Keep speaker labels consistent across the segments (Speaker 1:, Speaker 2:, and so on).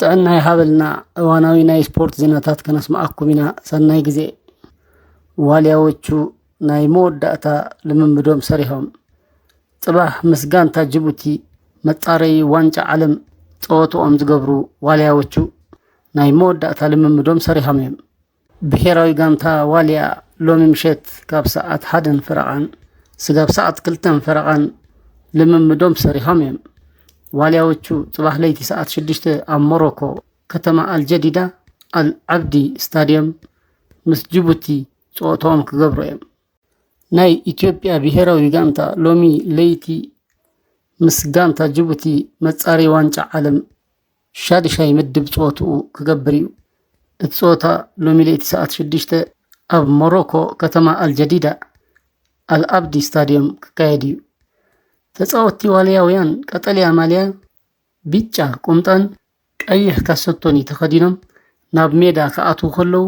Speaker 1: ጥዕና ይሃበልና እዋናዊ ናይ ስፖርት ዜናታት ከነስማዓኩም ኢና። ሰናይ ጊዜ። ዋልያዎቹ ናይ መወዳእታ ልምምዶም ሰሪሖም ጽባሕ ምስ ጋንታ ጅቡቲ መጻረይ ዋንጫ ዓለም ጸወትኦም ዝገብሩ ዋልያዎቹ ናይ መወዳእታ ልምምዶም ሰሪሖም እዮም። ብሔራዊ ጋንታ ዋልያ ሎሚ ምሸት ካብ ሰዓት 1 ፍረቓን ስጋብ ሰዓት 2 ፍረቓን ልምምዶም ሰሪሖም እዮም። ዋልያዎቹ ጽባሕ ለይቲ ሰዓት 6 ኣብ ሞሮኮ ከተማ አልጀዲዳ አልዓብዲ ስታዲየም ምስ ጅቡቲ ጸወትኦም ክገብሩ እዮም። ናይ ኢትዮጵያ ብሔራዊ ጋንታ ሎሚ ለይቲ ምስ ጋንታ ጅቡቲ መጻሪ ዋንጫ ዓለም ሻድሻይ ምድብ ጸወትኡ ክገብር እዩ። እቲ ጸወታ ሎሚ ለይቲ ሰዓት 6 ኣብ ሞሮኮ ከተማ አልጀዲዳ አልዓብዲ ስታዲየም ክካየድ እዩ። ተጻወትቲ ዋልያውያን ቀጠልያ ማልያ ቢጫ ቁምጣን ቀይሕ ካሰቶኒ ተኸዲኖም ናብ ሜዳ ከኣትዉ ከለዉ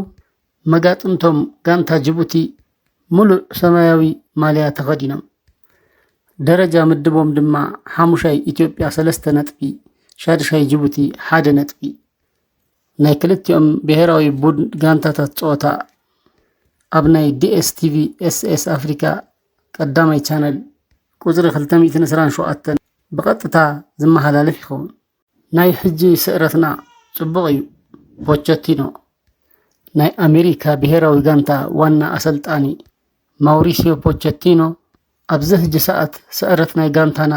Speaker 1: መጋጥንቶም ጋንታ ጅቡቲ ሙሉእ ሰማያዊ ማልያ ተኸዲኖም ደረጃ ምድቦም ድማ 5 ኢትዮጵያ 3 ነጥቢ 6 ጅቡቲ 1 ነጥቢ ናይ ክልቲኦም ብሔራዊ ቡድን ጋንታታት ጸወታ ኣብ ናይ DSTV SS ኣፍሪካ ቀዳማይ ቻነል ቁጽሪ 227 ብቐጥታ ዝመሓላለፍ ይኸውን። ናይ ሕጂ ስዕረትና ጽቡቕ እዩ። ፖቸቲኖ ናይ ኣሜሪካ ብሔራዊ ጋንታ ዋና ኣሰልጣኒ ማውሪሲዮ ፖቸቲኖ ኣብዚ ሕጂ ሰዓት ስዕረት ናይ ጋንታና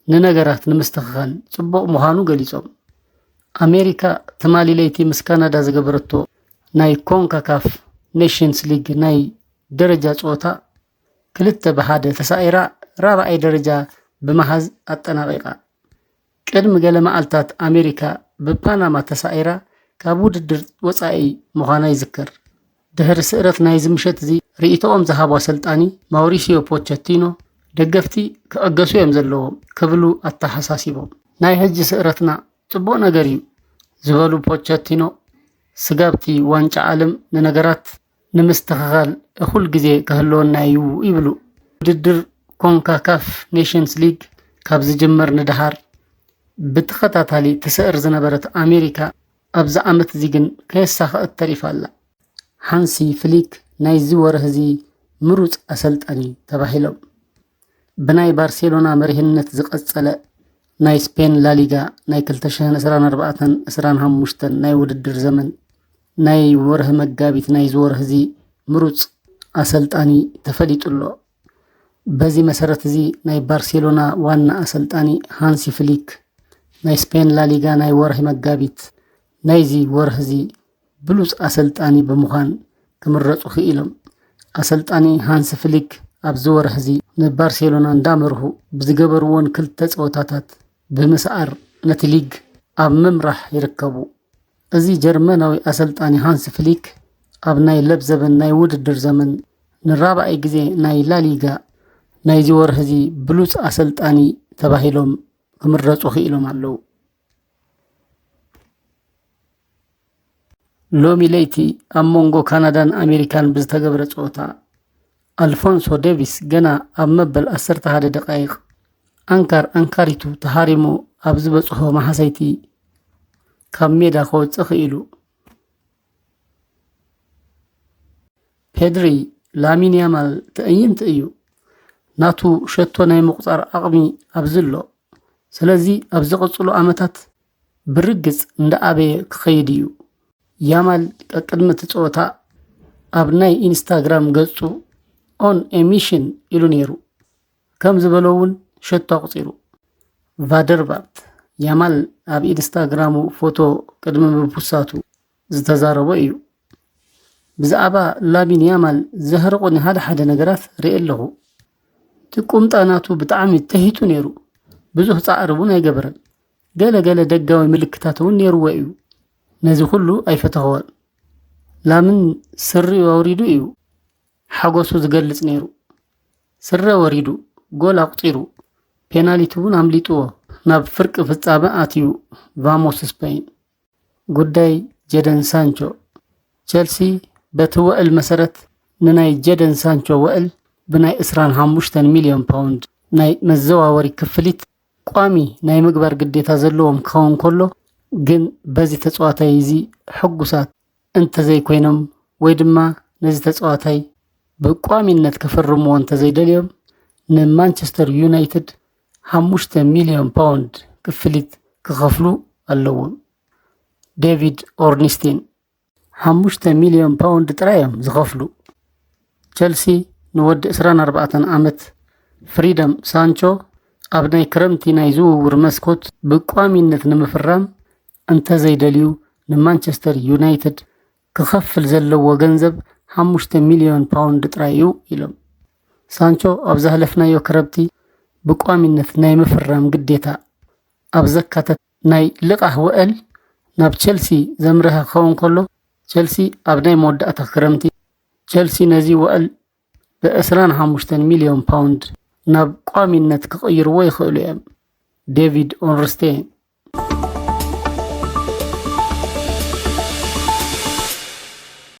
Speaker 1: ንነገራት ንምስትኽኻል ጽቡቕ ምዃኑ ገሊጾም። ኣሜሪካ ትማሊ ለይቲ ምስ ካናዳ ዝገበረቶ ናይ ኮንካካፍ ኔሽንስ ሊግ ናይ ደረጃ ጸወታ 2-1 ተሳኢራ 4ይ ደረጃ ብመሓዝ ኣጠናቂቓ። ቅድሚ ገለ መዓልታት ኣሜሪካ ብፓናማ ተሳኢራ ካብ ውድድር ወፃኢ ምዃና ይዝከር። ድሕሪ ስዕረት ናይ ዝምሸት እዚ ርእይቶኦም ዝሃቡ ኣሰልጣኒ ማውሪሲዮ ፖቸቲኖ ደገፍቲ ክዕገሱ እዮም ዘለዎም ክብሉ ኣተሓሳሲቦም። ናይ ሕጂ ስዕረትና ጽቡቕ ነገር እዩ ዝበሉ ፖቸቲኖ ስጋብቲ ዋንጫ ዓለም ንነገራት ንምስትኽኻል እኹል ግዜ ክህልወና እዩ ይብሉ። ውድድር ኮንካካፍ ኔሽንስ ሊግ ካብ ዝጅመር ንድሃር ብተኸታታሊ ትስዕር ዝነበረት ኣሜሪካ ኣብዚ ዓመት እዚ ግን ከየሳኽዕት ተሪፋ ኣላ። ሃንሲ ፍሊክ ናይ ዝወርህ እዚ ምሩፅ ኣሰልጣኒ ተባሂሎም ብናይ ባርሴሎና መሪሕነት ዝቐጸለ ናይ ስፔን ላሊጋ ናይ 2024-25 ናይ ውድድር ዘመን ናይ ወርህ መጋቢት ናይ ዝወርህ እዚ ምሩፅ ኣሰልጣኒ ተፈሊጡሎ። በዚ መሰረት እዚ ናይ ባርሴሎና ዋና ኣሰልጣኒ ሃንሲ ፍሊክ ናይ ስፔን ላሊጋ ናይ ወርህ መጋቢት ናይዚ ወርህ እዚ ብሉፅ ኣሰልጣኒ ብምዃን ክምረፁ ክኢሎም። ኣሰልጣኒ ሃንሲ ፍሊክ ኣብ ዝወርህ እዚ ንባርሴሎና እንዳመርሁ ብዝገበርዎን 2 ጸወታታት ብምስዓር ነቲ ሊግ ኣብ ምምራሕ ይርከቡ። እዚ ጀርመናዊ ኣሰልጣኒ ሃንሲ ፍሊክ ኣብ ናይ ለብዘበን ናይ ውድድር ዘመን ንራብዓይ ግዜ ናይ ላሊጋ ናይዚ ወርህ እዚ ብሉፅ ኣሰልጣኒ ተባሂሎም ክምረፁ ክኢሎም ኣለዉ። ሎሚ ለይቲ ኣብ ሞንጎ ካናዳን ኣሜሪካን ብዝተገብረ ጸወታ ኣልፎንሶ ዴቪስ ገና ኣብ መበል 11 ደቃይቕ ኣንካሪቱ ተሃሪሙ ኣብ ዝበጽሖ ማሕሰይቲ ካብ ሜዳ ከወፅእ ክኢሉ። ፔድሪ ላሚን ያማል ትዕይንት እዩ። ናቱ ሸቶ ናይ ምቁፃር ዓቕሚ ኣብዝሎ ስለዚ ኣብ ዝቕፅሉ ዓመታት ብርግጽ እንዳኣበየ ክኸይድ እዩ። ያማል ቅድሚ እቲ ጸወታ ኣብ ናይ ኢንስታግራም ገጹ ኦን ኤሚሽን ኢሉ ነይሩ። ከም ዝበሎ እውን ሸቶ ኣቁፂሩ። ቫደርቫርት ያማል ኣብ ኢንስታግራሙ ፎቶ ቅድሚ ምብሳቱ ዝተዛረቦ እዩ። ብዛዕባ ላሚን ያማል ዘህርቁኒ ሓደ ነገራት ርኢ ኣለኹ። እቲ ቁምጣ ናቱ ብጣዕሚ ተሂቱ ነይሩ። ብዙሕ ፃዕሪ እውን ኣይገበረን። ገለ ደጋዊ ምልክታት እውን ነይርዎ እዩ። ነዚ ኩሉ ኣይፈተኸወን። ላምን ስሪ ወሪዱ እዩ ሓጎሱ ዝገልጽ ነይሩ። ስረ ወሪዱ ጎል ኣቁፂሩ ፔናልቲ እውን ኣምሊጥዎ ናብ ፍርቂ ፍጻመ ኣትዩ። ቫሞስ ስፔን። ጉዳይ ጀደን ሳንቾ ቸልሲ በቲ ውዕል መሰረት ንናይ ጀደን ሳንቾ ውዕል ብናይ 25 ሚልዮን ፓውንድ ናይ መዘዋወሪ ክፍሊት ቋሚ ናይ ምግባር ግዴታ ዘለዎም ክኸውን ከሎ ግን በዚ ተጻዋታይ እዚ ሕጉሳት እንተዘይኮይኖም ወይ ድማ ነዚ ተጻዋታይ ብቋሚነት ክፈርምዎ እንተዘይደልዮም ንማንቸስተር ዩናይትድ 5 ሚልዮን ፓውንድ ክፍሊት ክኸፍሉ ኣለዎም። ዴቪድ ኦርኒስቲን 5 ሚልዮን ፓውንድ ጥራዮም ዝኸፍሉ። ቸልሲ ንወዲ 24 ዓመት ፍሪደም ሳንቾ ኣብ ናይ ክረምቲ ናይ ዝውውር መስኮት ብቋሚነት ንምፍራም እንተዘይደልዩ ንማንቸስተር ዩናይትድ ክኸፍል ዘለዎ ገንዘብ 5 ሚልዮን ፓውንድ ጥራይ እዩ ኢሎም። ሳንቾ ኣብ ዝሃለፍናዮ ክረምቲ ብቋሚነት ናይ ምፍራም ግዴታ ኣብ ዘካተት ናይ ልቓሕ ውዕል ናብ ቸልሲ ዘምርሐ ክኸውን ከሎ ቸልሲ ኣብ ናይ መወዳእታ ክረምቲ ቸልሲ ነዚ ውዕል ብ25 ሚልዮን ፓውንድ ናብ ቋሚነት ክቕይርዎ ይኽእሉ እዮም። ዴቪድ ኦርንስቴን